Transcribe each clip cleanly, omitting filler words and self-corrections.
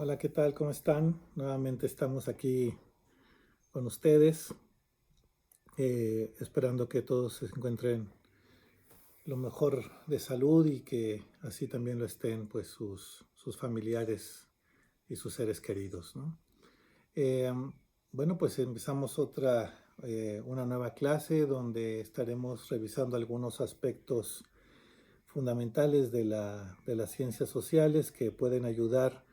Hola, ¿qué tal? ¿Cómo están? Nuevamente estamos aquí con ustedes, esperando que todos se encuentren lo mejor de salud y que así también lo estén pues sus familiares y sus seres queridos, ¿no? Eh, bueno, pues empezamos una nueva clase donde estaremos revisando algunos aspectos fundamentales de las ciencias sociales que pueden ayudar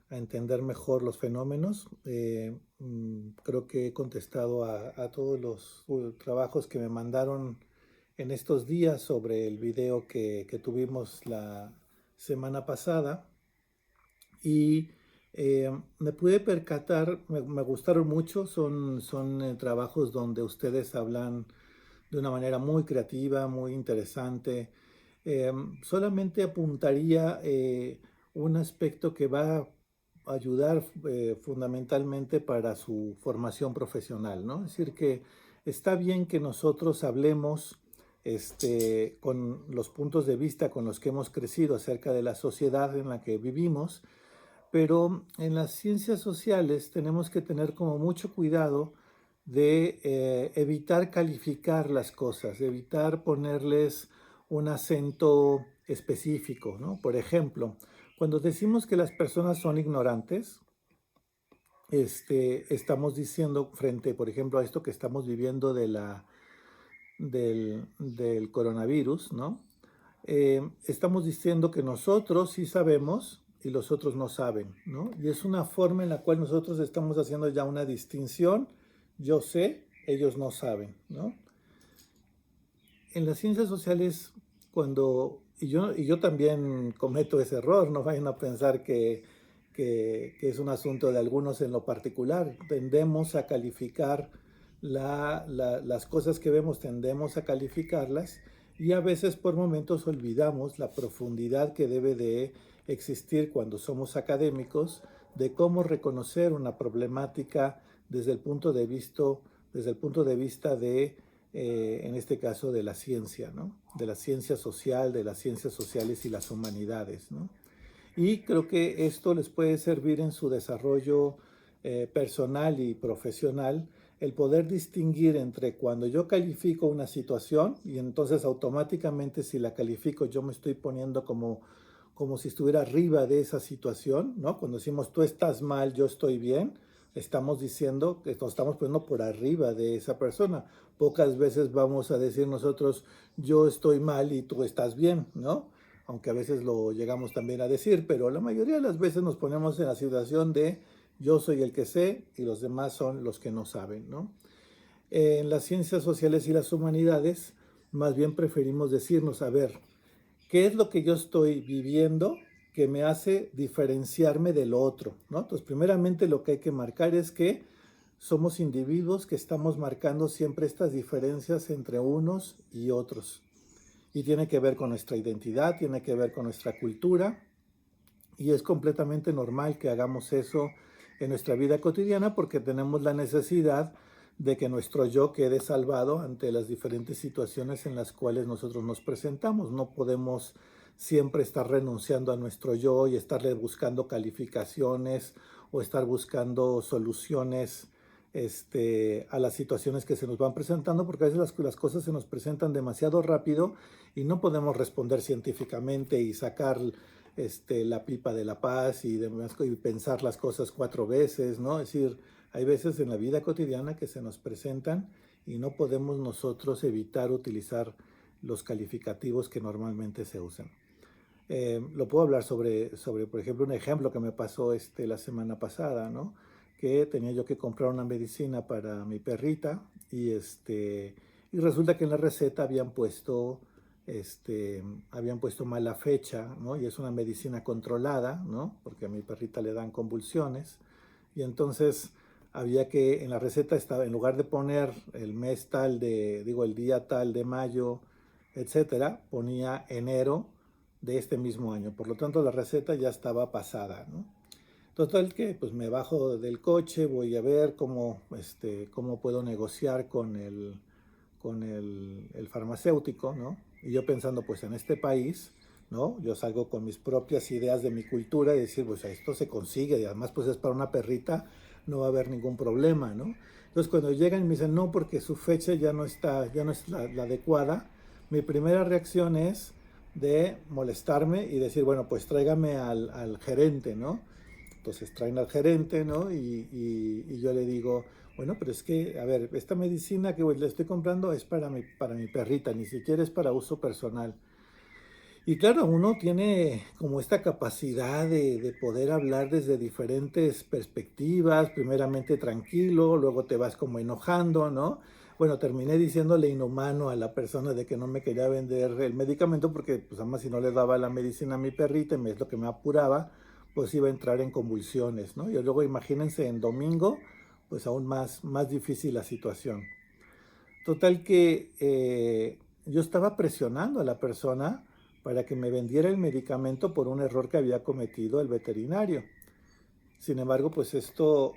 a entender mejor los fenómenos. Creo que he contestado a todos los trabajos que me mandaron en estos días sobre el video que tuvimos la semana pasada y me pude percatar, me gustaron mucho, son trabajos donde ustedes hablan de una manera muy creativa, muy interesante. Solamente apuntaría un aspecto que va a ayudar fundamentalmente para su formación profesional, ¿no? Es decir, que está bien que nosotros hablemos con los puntos de vista con los que hemos crecido acerca de la sociedad en la que vivimos, pero en las ciencias sociales tenemos que tener como mucho cuidado de evitar calificar las cosas, evitar ponerles un acento específico, ¿no? Por ejemplo, cuando decimos que las personas son ignorantes, estamos diciendo frente, por ejemplo, a esto que estamos viviendo del coronavirus, ¿no? Estamos diciendo que nosotros sí sabemos y los otros no saben, ¿no? Y es una forma en la cual nosotros estamos haciendo ya una distinción. Yo sé, ellos no saben, ¿no? En las ciencias sociales, y yo también cometo ese error, no vayan a pensar que es un asunto de algunos en lo particular. Tendemos a calificar las cosas que vemos, tendemos a calificarlas y a veces por momentos olvidamos la profundidad que debe de existir cuando somos académicos de cómo reconocer una problemática desde el punto de vista en este caso, de la ciencia, ¿no? De la ciencia social, de las ciencias sociales y las humanidades, ¿no? Y creo que esto les puede servir en su desarrollo personal y profesional, el poder distinguir entre cuando yo califico una situación y entonces automáticamente si la califico yo me estoy poniendo como si estuviera arriba de esa situación, ¿no? Cuando decimos tú estás mal, yo estoy bien, estamos diciendo que nos estamos poniendo por arriba de esa persona. Pocas veces vamos a decir nosotros yo estoy mal y tú estás bien, ¿no? Aunque a veces lo llegamos también a decir, pero la mayoría de las veces nos ponemos en la situación de yo soy el que sé y los demás son los que no saben, ¿no? En las ciencias sociales y las humanidades, más bien preferimos decirnos, a ver, ¿qué es lo que yo estoy viviendo que me hace diferenciarme del otro, ¿no? Entonces, primeramente lo que hay que marcar es que somos individuos que estamos marcando siempre estas diferencias entre unos y otros. Y tiene que ver con nuestra identidad, tiene que ver con nuestra cultura, y es completamente normal que hagamos eso en nuestra vida cotidiana porque tenemos la necesidad de que nuestro yo quede salvado ante las diferentes situaciones en las cuales nosotros nos presentamos. No podemos siempre estar renunciando a nuestro yo y estarle buscando calificaciones o estar buscando soluciones a las situaciones que se nos van presentando, porque a veces las cosas se nos presentan demasiado rápido y no podemos responder científicamente y sacar la pipa de la paz y demás, y pensar las cosas cuatro veces, ¿no? Es decir, hay veces en la vida cotidiana que se nos presentan y no podemos nosotros evitar utilizar los calificativos que normalmente se usan. Lo puedo hablar sobre, por ejemplo, un ejemplo que me pasó la semana pasada, ¿no? Que tenía yo que comprar una medicina para mi perrita y resulta que en la receta habían puesto mal la fecha, ¿no? Y es una medicina controlada, ¿no? Porque a mi perrita le dan convulsiones. Y entonces había que, en la receta estaba, en lugar de poner el mes tal el día tal de mayo, etcétera, ponía enero de este mismo año. Por lo tanto, la receta ya estaba pasada, ¿no? Total que pues me bajo del coche, voy a ver cómo puedo negociar con el farmacéutico, ¿no? Y yo pensando, pues en este país ¿no? Yo salgo con mis propias ideas de mi cultura y decir, pues esto se consigue y además pues es para una perrita, no va a haber ningún problema, ¿no? Entonces cuando llegan y me dicen, no, porque su fecha ya no está, ya no es la adecuada, mi primera reacción es de molestarme y decir, bueno, pues tráigame al gerente, ¿no? Entonces traen al gerente, ¿no? Y yo le digo, bueno, pero es que, a ver, esta medicina que le estoy comprando es para mi perrita, ni siquiera es para uso personal. Y claro, uno tiene como esta capacidad de poder hablar desde diferentes perspectivas, primeramente tranquilo, luego te vas como enojando, ¿no? Bueno, terminé diciéndole inhumano a la persona de que no me quería vender el medicamento porque, pues, además si no le daba la medicina a mi perrita, es lo que me apuraba, pues iba a entrar en convulsiones, ¿no? Y luego imagínense en domingo, pues aún más difícil la situación. Total que yo estaba presionando a la persona para que me vendiera el medicamento por un error que había cometido el veterinario. Sin embargo, pues esto,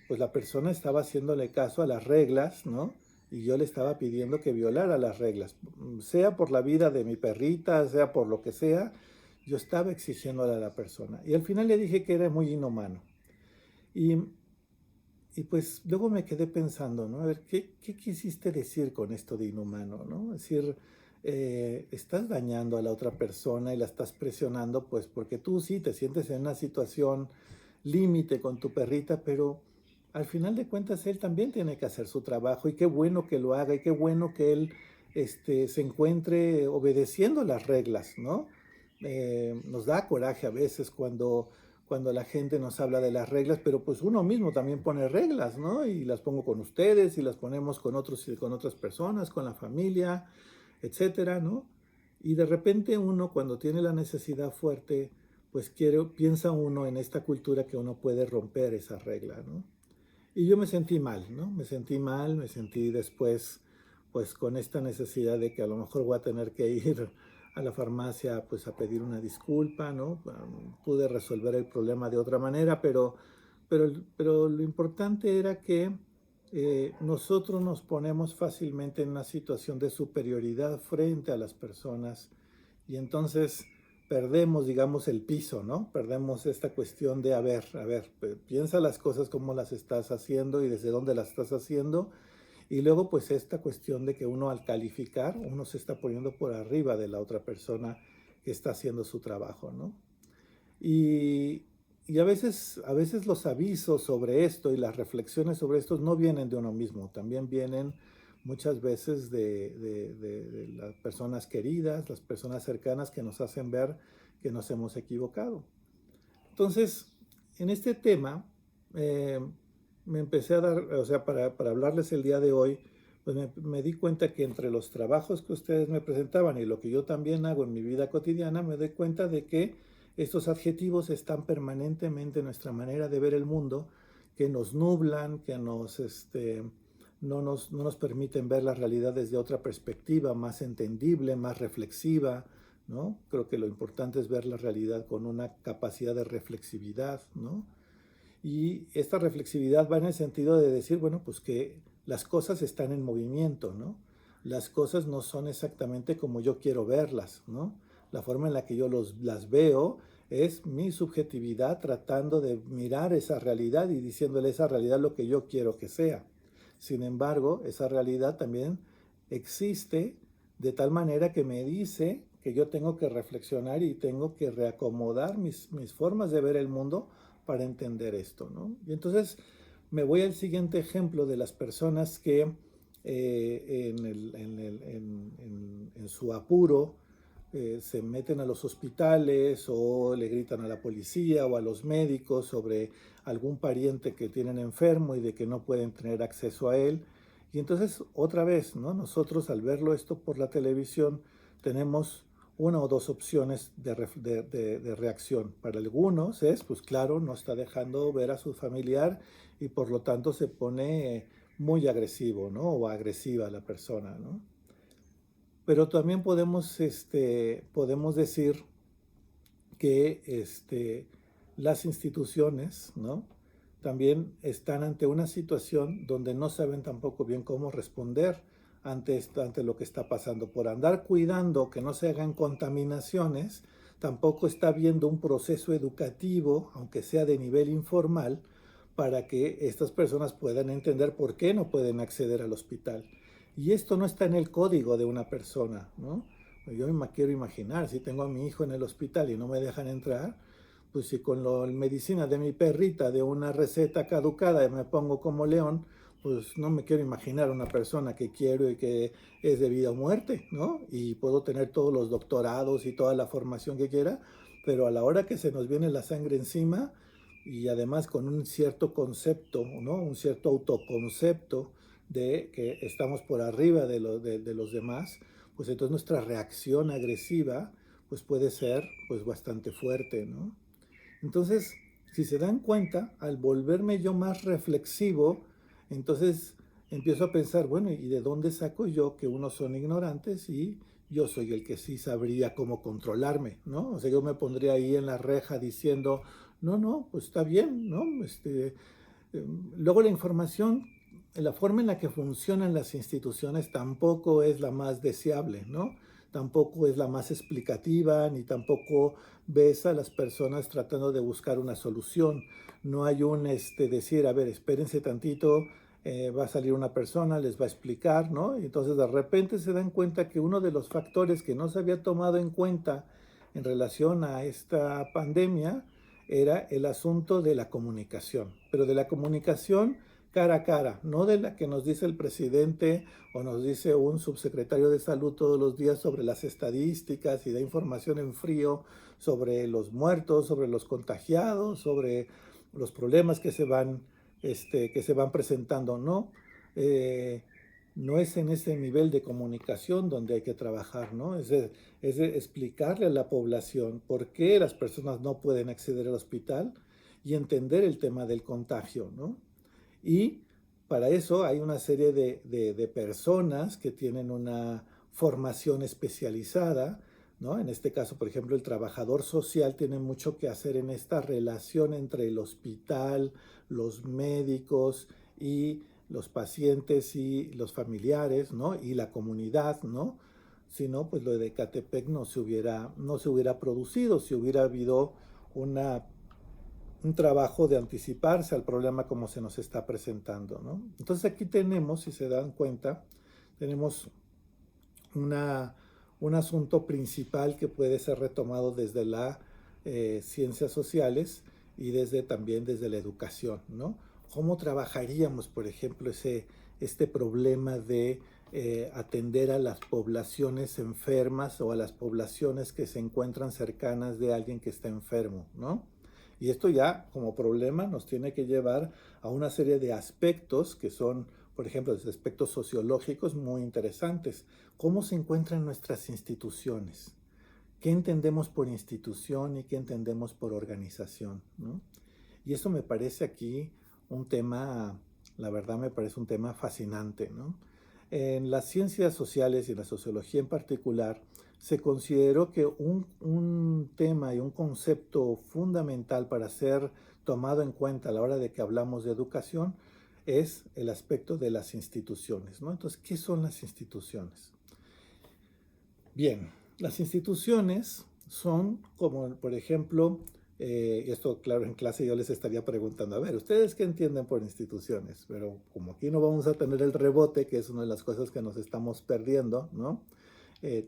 pues la persona estaba haciéndole caso a las reglas, ¿no? Y yo le estaba pidiendo que violara las reglas, sea por la vida de mi perrita, sea por lo que sea, yo estaba exigiéndole a la persona. Y al final le dije que era muy inhumano. Y y pues luego me quedé pensando, ¿no? A ver, ¿qué quisiste decir con esto de inhumano, ¿no? Es decir, estás dañando a la otra persona y la estás presionando, pues porque tú sí te sientes en una situación límite con tu perrita, pero al final de cuentas él también tiene que hacer su trabajo y qué bueno que lo haga y qué bueno que él se encuentre obedeciendo las reglas, ¿no? Nos da coraje a veces cuando la gente nos habla de las reglas, pero pues uno mismo también pone reglas, ¿no? Y las pongo con ustedes y las ponemos con otros y con otras personas, con la familia, etcétera, ¿no? Y de repente uno cuando tiene la necesidad fuerte, pues piensa uno en esta cultura que uno puede romper esa regla, ¿no? Y yo me sentí mal, ¿no? Me sentí mal, me sentí después, pues con esta necesidad de que a lo mejor voy a tener que ir a la farmacia, pues a pedir una disculpa, ¿no? Pude resolver el problema de otra manera, pero lo importante era que nosotros nos ponemos fácilmente en una situación de superioridad frente a las personas y entonces perdemos, digamos, el piso, ¿no? Perdemos esta cuestión de, a ver, piensa las cosas como las estás haciendo y desde dónde las estás haciendo. Y luego, pues, esta cuestión de que uno al calificar, uno se está poniendo por arriba de la otra persona que está haciendo su trabajo, ¿no? Y, y a veces los avisos sobre esto y las reflexiones sobre esto no vienen de uno mismo, también vienen muchas veces de las personas queridas, las personas cercanas que nos hacen ver que nos hemos equivocado. Entonces, en este tema, eh, me empecé a dar, o sea, para hablarles el día de hoy, pues me di cuenta que entre los trabajos que ustedes me presentaban y lo que yo también hago en mi vida cotidiana, me doy cuenta de que estos adjetivos están permanentemente en nuestra manera de ver el mundo, que nos nublan, que no nos permiten ver la realidad desde otra perspectiva, más entendible, más reflexiva, ¿no? Creo que lo importante es ver la realidad con una capacidad de reflexividad, ¿no? Y esta reflexividad va en el sentido de decir, bueno, pues que las cosas están en movimiento, ¿no? Las cosas no son exactamente como yo quiero verlas, ¿no? La forma en la que yo las veo es mi subjetividad tratando de mirar esa realidad y diciéndole a esa realidad lo que yo quiero que sea. Sin embargo, esa realidad también existe de tal manera que me dice que yo tengo que reflexionar y tengo que reacomodar mis formas de ver el mundo para entender esto, ¿no? Y entonces me voy al siguiente ejemplo de las personas que en su apuro se meten a los hospitales o le gritan a la policía o a los médicos sobre algún pariente que tienen enfermo y de que no pueden tener acceso a él. Y entonces, otra vez, ¿no? Nosotros al verlo esto por la televisión tenemos una o dos opciones de reacción. Para algunos es, pues claro, no está dejando ver a su familiar y por lo tanto se pone muy agresivo, ¿no? O agresiva la persona, ¿no? Pero también podemos decir que las instituciones, ¿no? También están ante una situación donde no saben tampoco bien cómo responder ante lo que está pasando. Por andar cuidando que no se hagan contaminaciones, tampoco está habiendo un proceso educativo, aunque sea de nivel informal, para que estas personas puedan entender por qué no pueden acceder al hospital. Y esto no está en el código de una persona, ¿no? Yo me quiero imaginar, si tengo a mi hijo en el hospital y no me dejan entrar, pues si con la medicina de mi perrita, de una receta caducada, me pongo como león, pues no me quiero imaginar una persona que quiero y que es de vida o muerte, ¿no? Y puedo tener todos los doctorados y toda la formación que quiera, pero a la hora que se nos viene la sangre encima, y además con un cierto concepto, ¿no? Un cierto autoconcepto de que estamos por arriba de los demás, pues entonces nuestra reacción agresiva pues puede ser pues bastante fuerte, ¿no? Entonces, si se dan cuenta, al volverme yo más reflexivo, entonces empiezo a pensar, bueno, ¿y de dónde saco yo que unos son ignorantes y yo soy el que sí sabría cómo controlarme, ¿no? O sea, yo me pondría ahí en la reja diciendo, no, no, pues está bien, ¿no? Luego la información, la forma en la que funcionan las instituciones tampoco es la más deseable, ¿no? Tampoco es la más explicativa, ni tampoco ves a las personas tratando de buscar una solución. No hay un decir, a ver, espérense tantito, va a salir una persona, les va a explicar, ¿no? Y entonces de repente se dan cuenta que uno de los factores que no se había tomado en cuenta en relación a esta pandemia era el asunto de la comunicación, pero de la comunicación cara a cara, no de la que nos dice el presidente o nos dice un subsecretario de salud todos los días sobre las estadísticas y da información en frío sobre los muertos, sobre los contagiados, sobre los problemas que se van presentando, ¿no? Eh, no es en ese nivel de comunicación donde hay que trabajar, ¿no? Es de explicarle a la población por qué las personas no pueden acceder al hospital y entender el tema del contagio, ¿no? Y para eso hay una serie de personas que tienen una formación especializada, ¿no? En este caso, por ejemplo, el trabajador social tiene mucho que hacer en esta relación entre el hospital, los médicos y los pacientes y los familiares, ¿no? Y la comunidad, ¿no? Si no, pues lo de Ecatepec no se hubiera producido, si hubiera habido una un trabajo de anticiparse al problema como se nos está presentando, ¿no? Entonces aquí tenemos, si se dan cuenta, tenemos una, un asunto principal que puede ser retomado desde las ciencias sociales y también desde la educación, ¿no? ¿Cómo trabajaríamos, por ejemplo, este problema de atender a las poblaciones enfermas o a las poblaciones que se encuentran cercanas de alguien que está enfermo, ¿no? Y esto ya como problema nos tiene que llevar a una serie de aspectos que son, por ejemplo, los aspectos sociológicos muy interesantes. ¿Cómo se encuentran nuestras instituciones? ¿Qué entendemos por institución y qué entendemos por organización, ¿no? Y eso me parece aquí un tema, la verdad me parece un tema fascinante, ¿no? En las ciencias sociales y en la sociología en particular, se consideró que un tema y un concepto fundamental para ser tomado en cuenta a la hora de que hablamos de educación es el aspecto de las instituciones, ¿no? Entonces, ¿qué son las instituciones? Bien, las instituciones son como, por ejemplo, y esto claro en clase yo les estaría preguntando, a ver, ¿ustedes qué entienden por instituciones? Pero como aquí no vamos a tener el rebote, que es una de las cosas que nos estamos perdiendo, ¿no?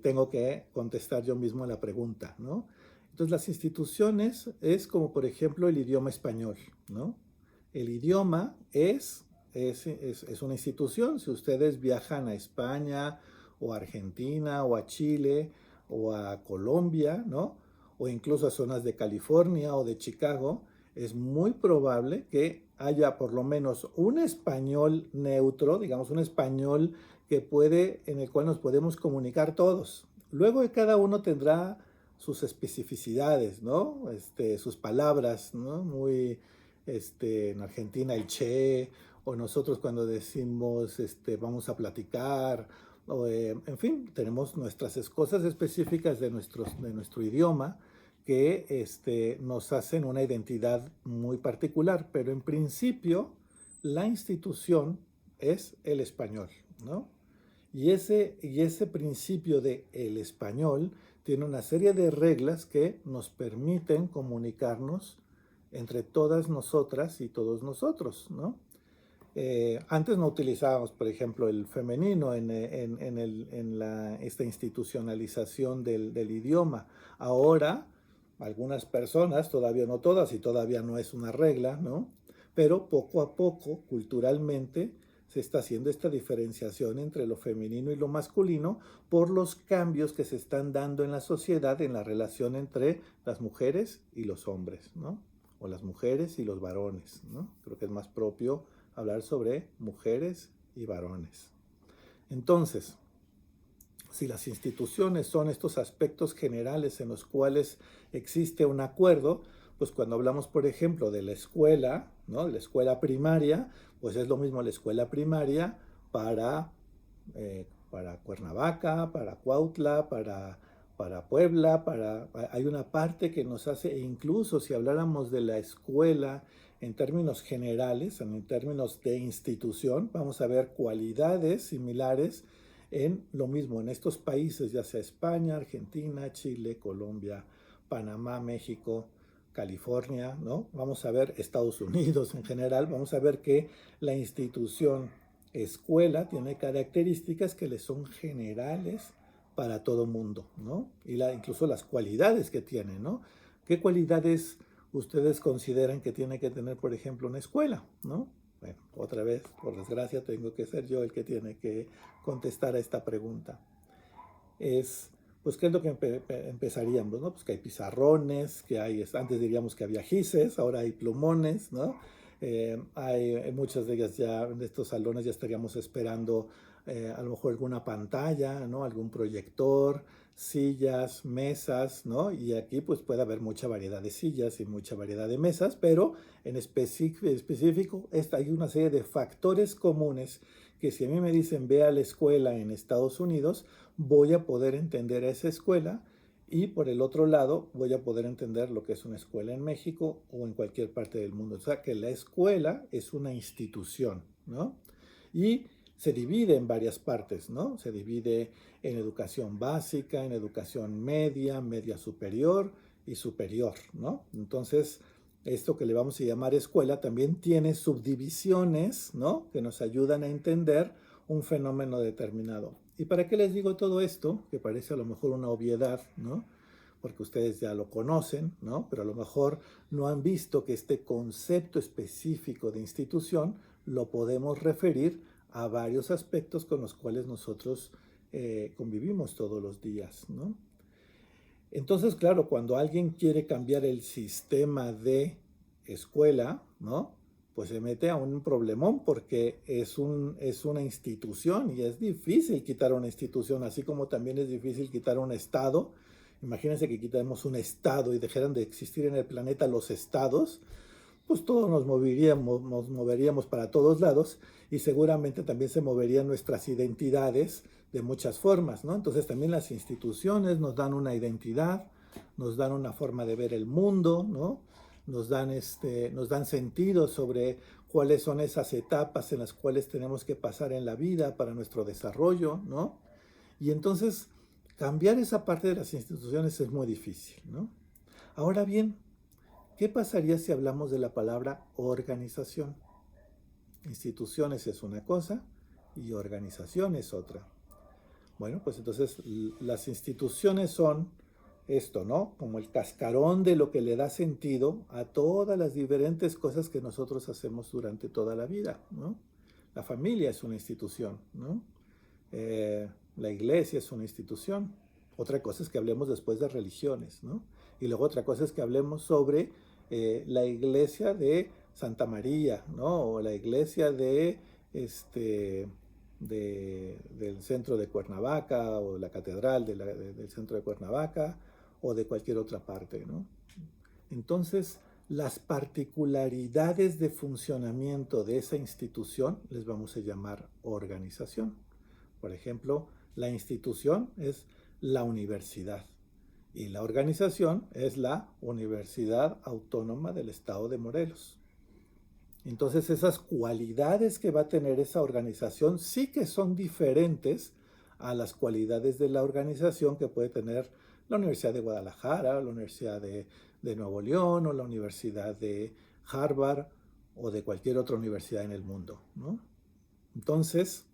Tengo que contestar yo mismo a la pregunta, ¿no? Entonces las instituciones es como por ejemplo el idioma español, ¿no? El idioma es una institución. Si ustedes viajan a España o a Argentina o a Chile o a Colombia, ¿no? O incluso a zonas de California o de Chicago, es muy probable que haya por lo menos un español neutro, digamos un español en el cual nos podemos comunicar todos. Luego cada uno tendrá sus especificidades, ¿no? Sus palabras, ¿no? En Argentina el che, o nosotros cuando decimos, vamos a platicar, en fin, tenemos nuestras cosas específicas de nuestro idioma que nos hacen una identidad muy particular, pero en principio la institución es el español, ¿no? Y ese principio de el español tiene una serie de reglas que nos permiten comunicarnos entre todas nosotras y todos nosotros, ¿no? Antes no utilizábamos, por ejemplo, el femenino esta institucionalización del idioma. Ahora, algunas personas, todavía no todas y todavía no es una regla, ¿no? Pero poco a poco, culturalmente, se está haciendo esta diferenciación entre lo femenino y lo masculino por los cambios que se están dando en la sociedad en la relación entre las mujeres y los hombres, ¿no? O las mujeres y los varones, ¿no? Creo que es más propio hablar sobre mujeres y varones. Entonces, si las instituciones son estos aspectos generales en los cuales existe un acuerdo, pues cuando hablamos, por ejemplo, de la escuela, ¿no? De la escuela primaria, pues es lo mismo la escuela primaria para Cuernavaca, para Cuautla, para Puebla, hay una parte que nos hace, e incluso si habláramos de la escuela en términos generales, en términos de institución, vamos a ver cualidades similares en lo mismo, en estos países, ya sea España, Argentina, Chile, Colombia, Panamá, México, California, ¿no? Vamos a ver Estados Unidos en general, vamos a ver que la institución escuela tiene características que le son generales para todo mundo, ¿no? Y incluso las cualidades que tiene, ¿no? ¿Qué cualidades ustedes consideran que tiene que tener, por ejemplo, una escuela, ¿no? Bueno, otra vez, por desgracia, tengo que ser yo el que tiene que contestar a esta pregunta. Pues, ¿qué es lo que empezaríamos, no? Pues que hay pizarrones, que hay, antes diríamos que había gises, ahora hay plumones, ¿no? Hay muchas de ellas ya, en estos salones ya estaríamos esperando a lo mejor alguna pantalla, ¿no? Algún proyector, sillas, mesas, ¿no? Y aquí pues puede haber mucha variedad de sillas y mucha variedad de mesas, pero en específico hay una serie de factores comunes que si a mí me dicen ve a la escuela en Estados Unidos, voy a poder entender a esa escuela y por el otro lado voy a poder entender lo que es una escuela en México o en cualquier parte del mundo. O sea que la escuela es una institución, ¿no? Y se divide en varias partes, ¿no? Se divide en educación básica, en educación media, media superior y superior, ¿no? Entonces, esto que le vamos a llamar escuela también tiene subdivisiones, ¿no? Que nos ayudan a entender un fenómeno determinado. ¿Y para qué les digo todo esto? Que parece a lo mejor una obviedad, ¿no? Porque ustedes ya lo conocen, ¿no? Pero a lo mejor no han visto que este concepto específico de institución lo podemos referir a varios aspectos con los cuales nosotros convivimos todos los días, ¿no? Entonces, claro, cuando alguien quiere cambiar el sistema de escuela, ¿no? Pues se mete a un problemón porque es una institución y es difícil quitar una institución, así como también es difícil quitar un estado. Imagínense que quitamos un estado y dejaran de existir en el planeta los estados, pues todos nos moveríamos para todos lados y seguramente también se moverían nuestras identidades de muchas formas, ¿no? Entonces también las instituciones nos dan una identidad, nos dan una forma de ver el mundo, ¿no? Nos dan sentido sobre cuáles son esas etapas en las cuales tenemos que pasar en la vida para nuestro desarrollo, ¿no? Y entonces cambiar esa parte de las instituciones es muy difícil, ¿no? Ahora bien, ¿qué pasaría si hablamos de la palabra organización? Instituciones es una cosa y organización es otra. Bueno, pues entonces las instituciones son esto, ¿no? Como el cascarón de lo que le da sentido a todas las diferentes cosas que nosotros hacemos durante toda la vida, ¿no? La familia es una institución, ¿no? La iglesia es una institución. Otra cosa es que hablemos después de religiones, ¿no? Y luego otra cosa es que hablemos sobre la iglesia de Santa María, ¿no? O la iglesia del centro de Cuernavaca, o la catedral del centro de Cuernavaca, o de cualquier otra parte, ¿no? Entonces, las particularidades de funcionamiento de esa institución les vamos a llamar organización. Por ejemplo, la institución es la universidad y la organización es la Universidad Autónoma del Estado de Morelos. Entonces esas cualidades que va a tener esa organización sí que son diferentes a las cualidades de la organización que puede tener la Universidad de Guadalajara, la Universidad de Nuevo León o la Universidad de Harvard o de cualquier otra universidad en el mundo, ¿no? Entonces,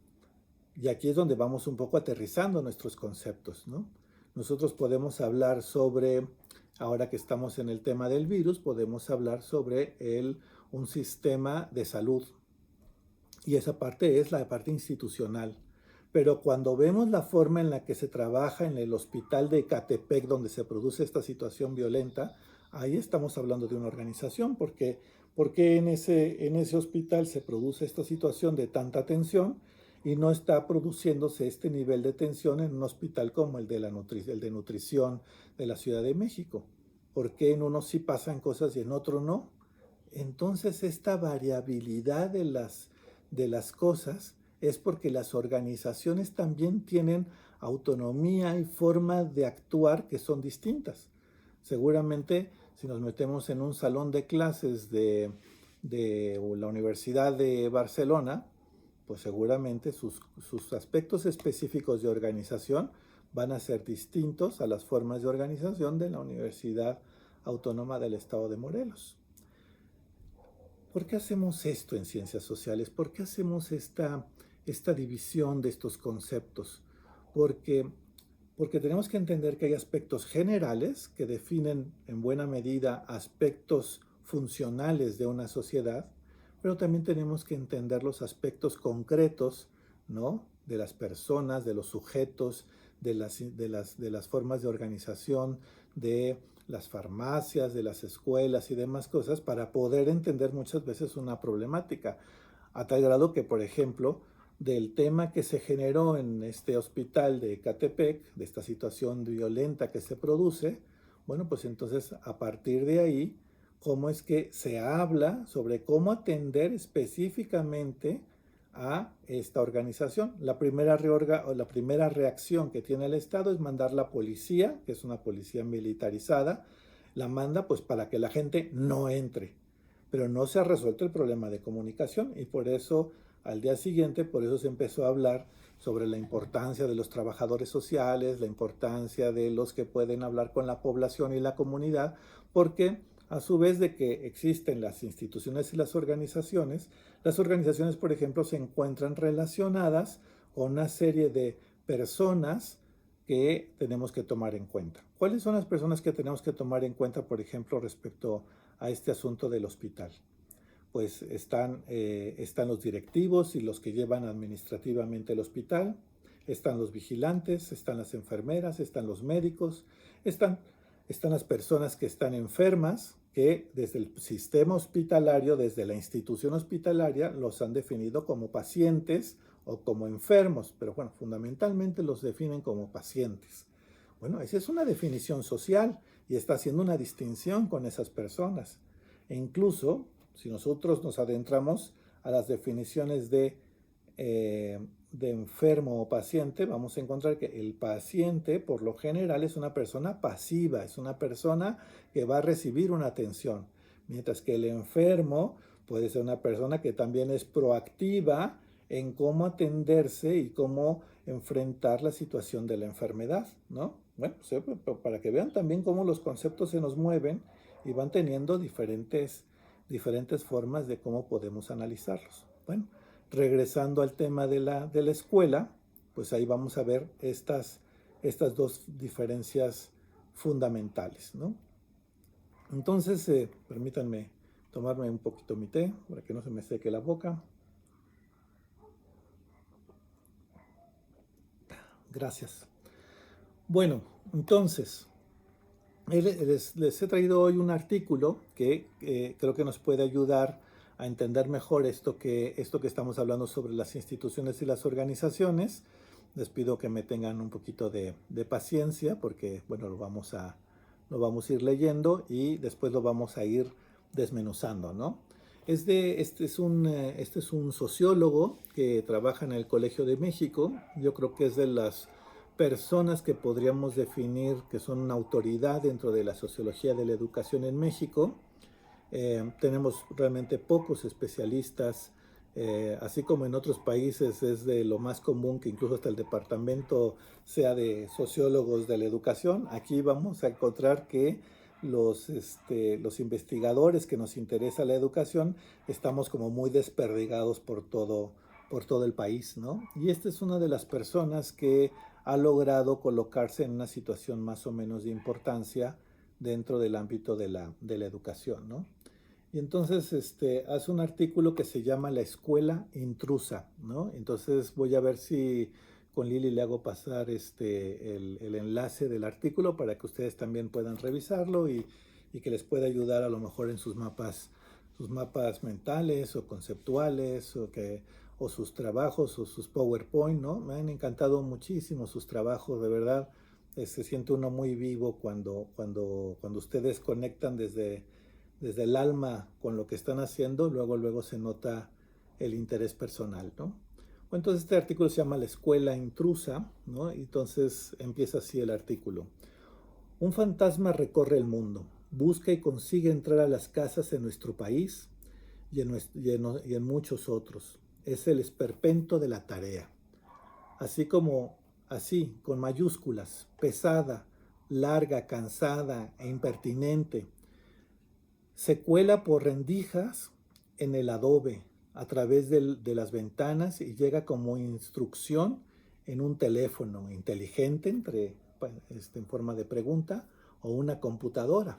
y aquí es donde vamos un poco aterrizando nuestros conceptos, ¿no? Nosotros podemos hablar sobre, ahora que estamos en el tema del virus, podemos hablar sobre un sistema de salud. Y esa parte es la parte institucional. Pero cuando vemos la forma en la que se trabaja en el hospital de Ecatepec, donde se produce esta situación violenta, ahí estamos hablando de una organización, porque en ese hospital se produce esta situación de tanta tensión y no está produciéndose este nivel de tensión en un hospital como el de nutrición de la Ciudad de México. ¿Por qué en uno sí pasan cosas y en otro no? Entonces esta variabilidad de las cosas es porque las organizaciones también tienen autonomía y forma de actuar que son distintas. Seguramente si nos metemos en un salón de clases de la Universidad de Barcelona, pues seguramente sus aspectos específicos de organización van a ser distintos a las formas de organización de la Universidad Autónoma del Estado de Morelos. ¿Por qué hacemos esto en ciencias sociales? ¿Por qué hacemos esta división de estos conceptos? Porque, porque tenemos que entender que hay aspectos generales que definen en buena medida aspectos funcionales de una sociedad, pero también tenemos que entender los aspectos concretos, ¿no? De las personas, de los sujetos, de las formas de organización, de las farmacias, de las escuelas y demás cosas para poder entender muchas veces una problemática. A tal grado que, por ejemplo, del tema que se generó en este hospital de Ecatepec, de esta situación violenta que se produce, bueno, pues entonces a partir de ahí, cómo es que se habla sobre cómo atender específicamente a esta organización. La primera reacción que tiene el Estado es mandar la policía, que es una policía militarizada, la manda pues para que la gente no entre. Pero no se ha resuelto el problema de comunicación y por eso al día siguiente, por eso se empezó a hablar sobre la importancia de los trabajadores sociales, la importancia de los que pueden hablar con la población y la comunidad, porque a su vez de que existen las instituciones y las organizaciones, por ejemplo, se encuentran relacionadas con una serie de personas que tenemos que tomar en cuenta. ¿Cuáles son las personas que tenemos que tomar en cuenta, por ejemplo, respecto a este asunto del hospital? Pues están los directivos y los que llevan administrativamente el hospital, están los vigilantes, están las enfermeras, están los médicos, están las personas que están enfermas, que desde el sistema hospitalario, desde la institución hospitalaria, los han definido como pacientes o como enfermos, pero bueno, fundamentalmente los definen como pacientes. Bueno, esa es una definición social y está haciendo una distinción con esas personas. E incluso, si nosotros nos adentramos a las definiciones de enfermo o paciente, vamos a encontrar que el paciente, por lo general, es una persona pasiva, es una persona que va a recibir una atención, mientras que el enfermo puede ser una persona que también es proactiva en cómo atenderse y cómo enfrentar la situación de la enfermedad, ¿no? Bueno, para que vean también cómo los conceptos se nos mueven y van teniendo diferentes formas de cómo podemos analizarlos. Bueno, regresando al tema de la escuela, pues ahí vamos a ver estas dos diferencias fundamentales, ¿no? Entonces, permítanme tomarme un poquito mi té para que no se me seque la boca. Gracias. Bueno, entonces, les he traído hoy un artículo que creo que nos puede ayudar a entender mejor esto que estamos hablando sobre las instituciones y las organizaciones. Les pido que me tengan un poquito de paciencia porque, bueno, lo vamos a ir leyendo y después lo vamos a ir desmenuzando, ¿no? Este es un sociólogo que trabaja en el Colegio de México. Yo creo que es de las personas que podríamos definir que son una autoridad dentro de la sociología de la educación en México. Tenemos realmente pocos especialistas Así como en otros países es de lo más común que incluso hasta el departamento sea de sociólogos de la educación, aquí vamos a encontrar que los investigadores que nos interesa la educación estamos como muy desperdigados por todo el país, ¿no? Y esta es una de las personas que ha logrado colocarse en una situación más o menos de importancia dentro del ámbito de la educación, ¿no? Y entonces hace un artículo que se llama La escuela intrusa, ¿no? Entonces voy a ver si con Lili le hago pasar el enlace del artículo para que ustedes también puedan revisarlo y que les pueda ayudar a lo mejor en sus mapas mentales o conceptuales o sus trabajos o sus PowerPoint, ¿no? Me han encantado muchísimo sus trabajos, de verdad. Se siente uno muy vivo cuando ustedes conectan desde el alma con lo que están haciendo, luego se nota el interés personal, ¿no? Entonces este artículo se llama La escuela intrusa, ¿no? Entonces empieza así el artículo. Un fantasma recorre el mundo, busca y consigue entrar a las casas en nuestro país y en muchos otros. Es el esperpento de la tarea. Así, con mayúsculas, pesada, larga, cansada e impertinente, se cuela por rendijas en el adobe a través de las ventanas y llega como instrucción en un teléfono inteligente en forma de pregunta o una computadora.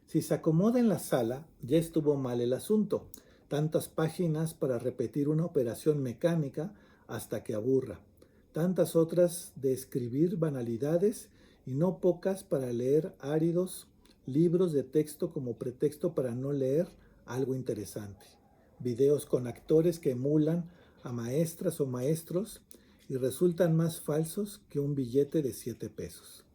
Si se acomoda en la sala, ya estuvo mal el asunto. Tantas páginas para repetir una operación mecánica hasta que aburra. Tantas otras de escribir banalidades y no pocas para leer áridos libros de texto como pretexto para no leer algo interesante. Videos con actores que emulan a maestras o maestros y resultan más falsos que un billete de 7 pesos.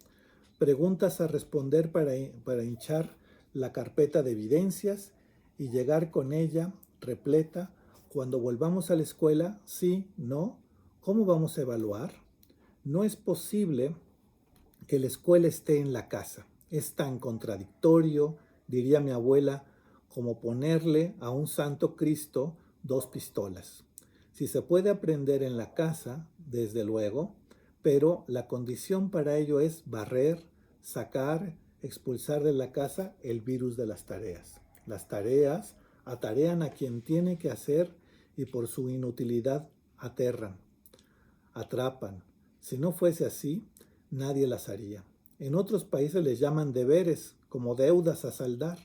Preguntas a responder para hinchar la carpeta de evidencias y llegar con ella repleta cuando volvamos a la escuela, sí, no, ¿cómo vamos a evaluar? No es posible que la escuela esté en la casa. Es tan contradictorio, diría mi abuela, como ponerle a un santo Cristo 2 pistolas. Si se puede aprender en la casa, desde luego, pero la condición para ello es barrer, sacar, expulsar de la casa el virus de las tareas. Las tareas atarean a quien tiene que hacer y por su inutilidad aterran, atrapan. Si no fuese así, nadie las haría. En otros países les llaman deberes, como deudas a saldar.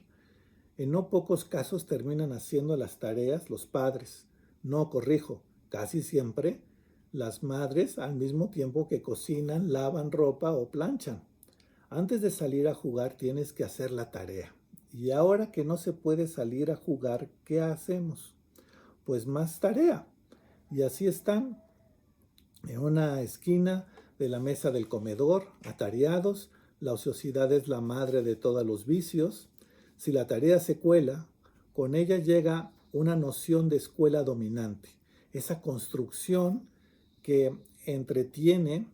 En no pocos casos terminan haciendo las tareas los padres. No, corrijo, casi siempre las madres al mismo tiempo que cocinan, lavan ropa o planchan. Antes de salir a jugar tienes que hacer la tarea. Y ahora que no se puede salir a jugar, ¿qué hacemos? Pues más tarea. Y así están en una esquina de la mesa del comedor, atareados. La ociosidad es la madre de todos los vicios. Si la tarea se cuela, con ella llega una noción de escuela dominante, esa construcción que entretiene,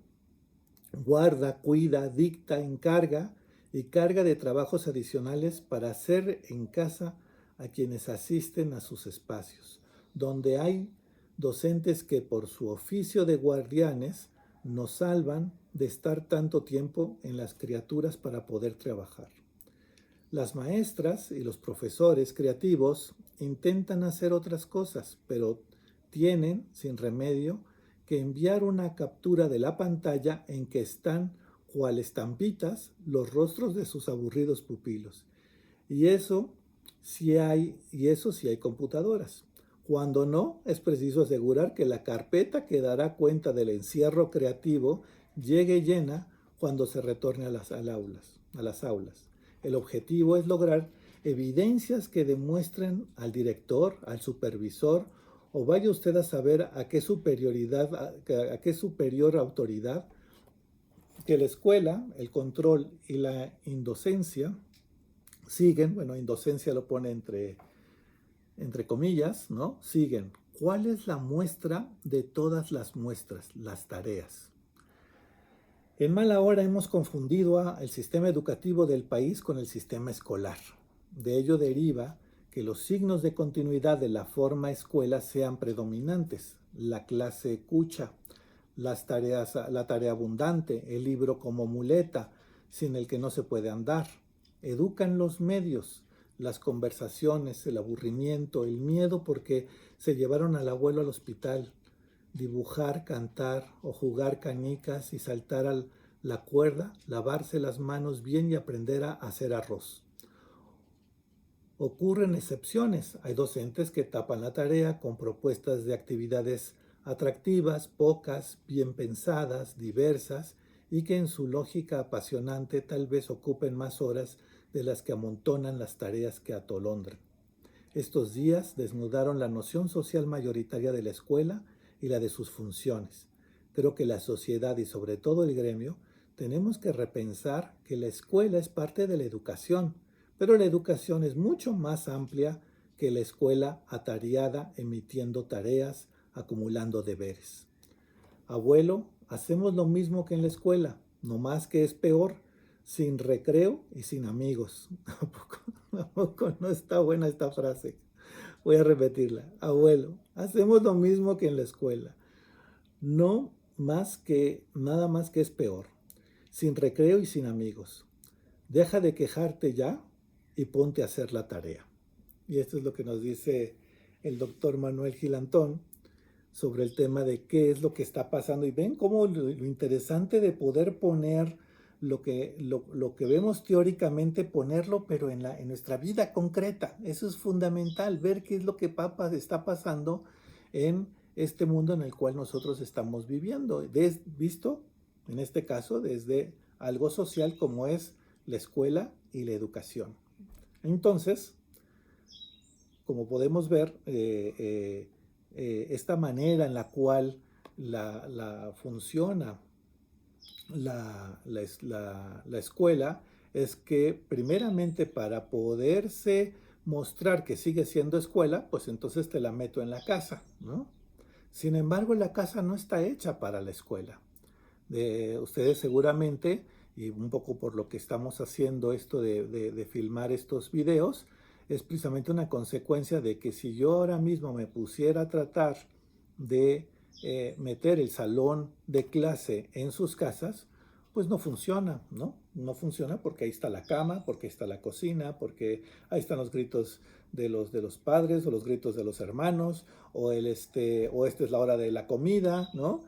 guarda, cuida, dicta, encarga y carga de trabajos adicionales para hacer en casa a quienes asisten a sus espacios, donde hay docentes que por su oficio de guardianes nos salvan de estar tanto tiempo en las criaturas para poder trabajar. Las maestras y los profesores creativos intentan hacer otras cosas, pero tienen, sin remedio, que enviar una captura de la pantalla en que están, cual estampitas, los rostros de sus aburridos pupilos. Y eso sí hay computadoras. Cuando no, es preciso asegurar que la carpeta que dará cuenta del encierro creativo llegue llena cuando se retorne a las aulas. El objetivo es lograr evidencias que demuestren al director, al supervisor, o vaya usted a saber a qué superior autoridad, que la escuela, el control y la indocencia siguen, bueno, indocencia lo pone entre comillas, ¿no? Siguen. ¿Cuál es la muestra de todas las muestras? Las tareas. En mala hora hemos confundido el sistema educativo del país con el sistema escolar. De ello deriva que los signos de continuidad de la forma escuela sean predominantes. La clase cucha, las tareas, la tarea abundante, el libro como muleta, sin el que no se puede andar. Educan los medios, las conversaciones, el aburrimiento, el miedo porque se llevaron al abuelo al hospital. Dibujar, cantar o jugar canicas y saltar a la cuerda, lavarse las manos bien y aprender a hacer arroz. Ocurren excepciones. Hay docentes que tapan la tarea con propuestas de actividades atractivas, pocas, bien pensadas, diversas y que en su lógica apasionante tal vez ocupen más horas de las que amontonan las tareas que atolondran. Estos días desnudaron la noción social mayoritaria de la escuela y la de sus funciones. Creo que la sociedad y sobre todo el gremio tenemos que repensar que la escuela es parte de la educación, pero la educación es mucho más amplia que la escuela atareada emitiendo tareas, acumulando deberes. Abuelo, hacemos lo mismo que en la escuela, no más que es peor, sin recreo y sin amigos. ¿A poco no está buena esta frase? Voy a repetirla. Abuelo, hacemos lo mismo que en la escuela, no más que, nada más que es peor, sin recreo y sin amigos. Deja de quejarte ya y ponte a hacer la tarea. Y esto es lo que nos dice el doctor Manuel Gilantón sobre el tema de qué es lo que está pasando. Y ven cómo lo interesante de poder poner lo que vemos teóricamente, ponerlo, pero en nuestra vida concreta. Eso es fundamental, ver qué es lo que está pasando en este mundo en el cual nosotros estamos viviendo. Visto, en este caso, desde algo social como es la escuela y la educación. Entonces, como podemos ver, esta manera en la cual funciona la escuela es que primeramente para poderse mostrar que sigue siendo escuela, pues entonces te la meto en la casa, ¿no? Sin embargo, la casa no está hecha para la escuela. Ustedes seguramente, y un poco por lo que estamos haciendo esto de filmar estos videos, es precisamente una consecuencia de que si yo ahora mismo me pusiera a tratar de meter el salón de clase en sus casas, pues no funciona, ¿no? No funciona porque ahí está la cama, porque ahí está la cocina, porque ahí están los gritos de los padres o los gritos de los hermanos, o esta es la hora de la comida, ¿no?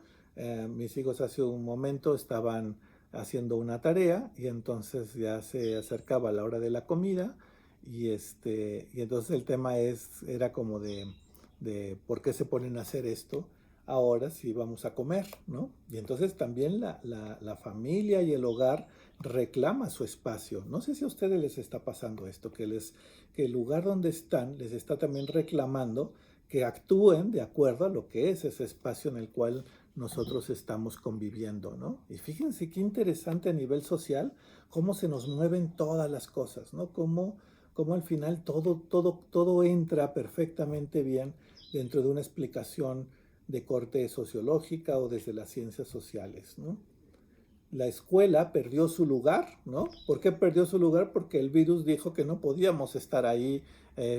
Mis hijos hace un momento estaban haciendo una tarea y entonces ya se acercaba la hora de la comida y entonces el tema era como de por qué se ponen a hacer esto ahora si vamos a comer, ¿no? Y entonces también la familia y el hogar reclama su espacio. No sé si a ustedes les está pasando esto, que el lugar donde están les está también reclamando que actúen de acuerdo a lo que es ese espacio en el cual nosotros estamos conviviendo, ¿no? Y fíjense qué interesante a nivel social cómo se nos mueven todas las cosas, ¿no? Cómo al final todo entra perfectamente bien dentro de una explicación de corte sociológica o desde las ciencias sociales, ¿no? La escuela perdió su lugar, ¿no? ¿Por qué perdió su lugar? Porque el virus dijo que no podíamos estar ahí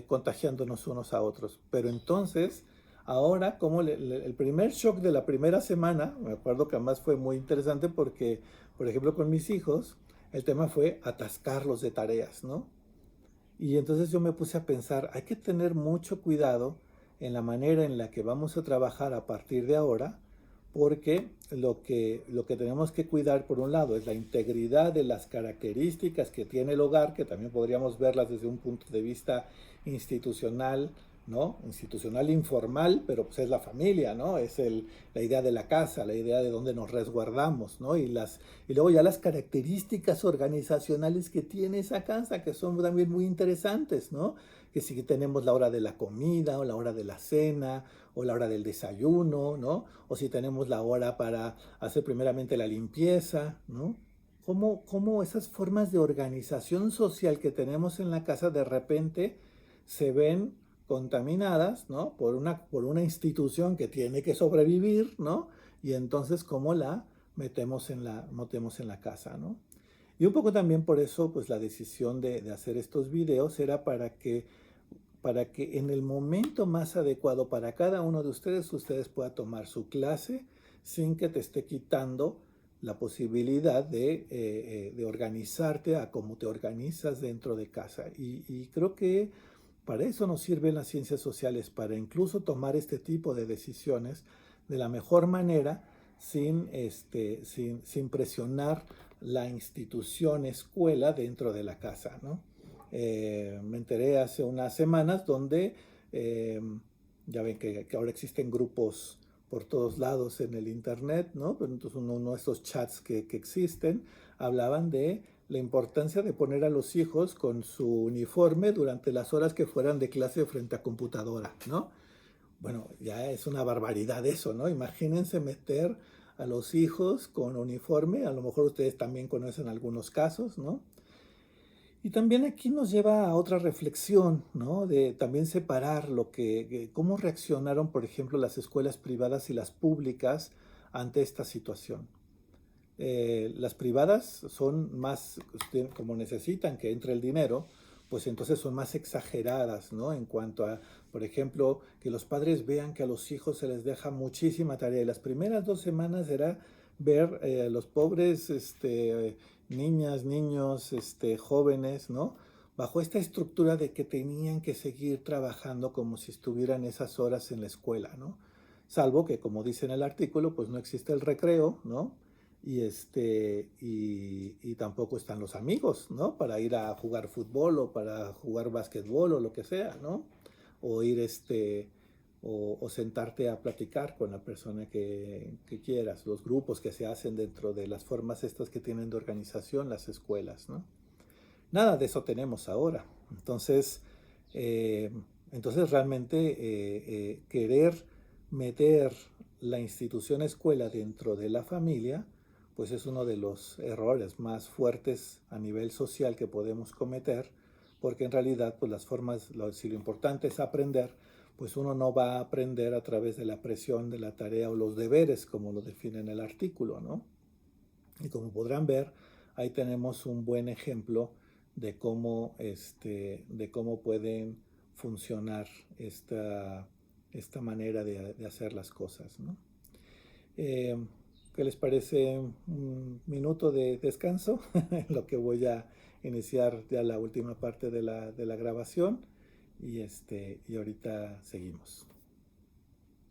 contagiándonos unos a otros. Pero entonces, ahora, como el primer shock de la primera semana, me acuerdo que además fue muy interesante porque, por ejemplo, con mis hijos, el tema fue atascarlos de tareas, ¿no? Y entonces yo me puse a pensar, hay que tener mucho cuidado en la manera en la que vamos a trabajar a partir de ahora, porque lo que tenemos que cuidar, por un lado, es la integridad de las características que tiene el hogar, que también podríamos verlas desde un punto de vista institucional, ¿no? Institucional informal, pero pues es la familia, ¿no? Es la idea de la casa, la idea de dónde nos resguardamos, ¿no? Y luego ya las características organizacionales que tiene esa casa, que son también muy interesantes, ¿no? Que si tenemos la hora de la comida, o la hora de la cena, o la hora del desayuno, ¿no? O si tenemos la hora para hacer primeramente la limpieza, ¿no? Cómo esas formas de organización social que tenemos en la casa de repente se ven contaminadas, ¿no? Por una institución que tiene que sobrevivir, ¿no? Y entonces cómo la metemos en la casa, ¿no? Y un poco también por eso, pues la decisión de hacer estos videos era para que para que en el momento más adecuado para cada uno de ustedes pueda tomar su clase sin que te esté quitando la posibilidad de organizarte a cómo te organizas dentro de casa. Y creo que para eso nos sirven las ciencias sociales, para incluso tomar este tipo de decisiones de la mejor manera sin presionar la institución escuela dentro de la casa, ¿no? Me enteré hace unas semanas donde eh, ya ven que ahora existen grupos por todos lados en el internet, ¿no? Pero entonces uno de esos chats que existen hablaban de la importancia de poner a los hijos con su uniforme durante las horas que fueran de clase frente a computadora, ¿no? Bueno, ya es una barbaridad eso, ¿no? Imagínense meter a los hijos con uniforme, a lo mejor ustedes también conocen algunos casos, ¿no? Y también aquí nos lleva a otra reflexión, ¿no? De también separar cómo reaccionaron, por ejemplo, las escuelas privadas y las públicas ante esta situación. Las privadas son más, como necesitan que entre el dinero, pues entonces son más exageradas, ¿no? En cuanto a, por ejemplo, que los padres vean que a los hijos se les deja muchísima tarea. Y las primeras 2 semanas era ver a los pobres niñas, niños, jóvenes, ¿no? Bajo esta estructura de que tenían que seguir trabajando como si estuvieran esas horas en la escuela, ¿no? Salvo que, como dice en el artículo, pues no existe el recreo, ¿no? Y tampoco están los amigos, ¿no? Para ir a jugar fútbol o para jugar básquetbol o lo que sea, ¿no? O ir o sentarte a platicar con la persona que quieras, los grupos que se hacen dentro de las formas estas que tienen de organización las escuelas, ¿no? Nada de eso tenemos ahora. Entonces, eh, entonces realmente querer meter la institución escuela dentro de la familia, pues es uno de los errores más fuertes a nivel social que podemos cometer, porque en realidad, pues las formas, si lo importante es aprender, pues uno no va a aprender a través de la presión de la tarea o los deberes, como lo define en el artículo, ¿no? Y como podrán ver, ahí tenemos un buen ejemplo de cómo pueden funcionar esta manera de hacer las cosas, ¿no? Eh, ¿Qué les parece un minuto de descanso? En lo que voy a iniciar ya la última parte de la grabación y ahorita seguimos.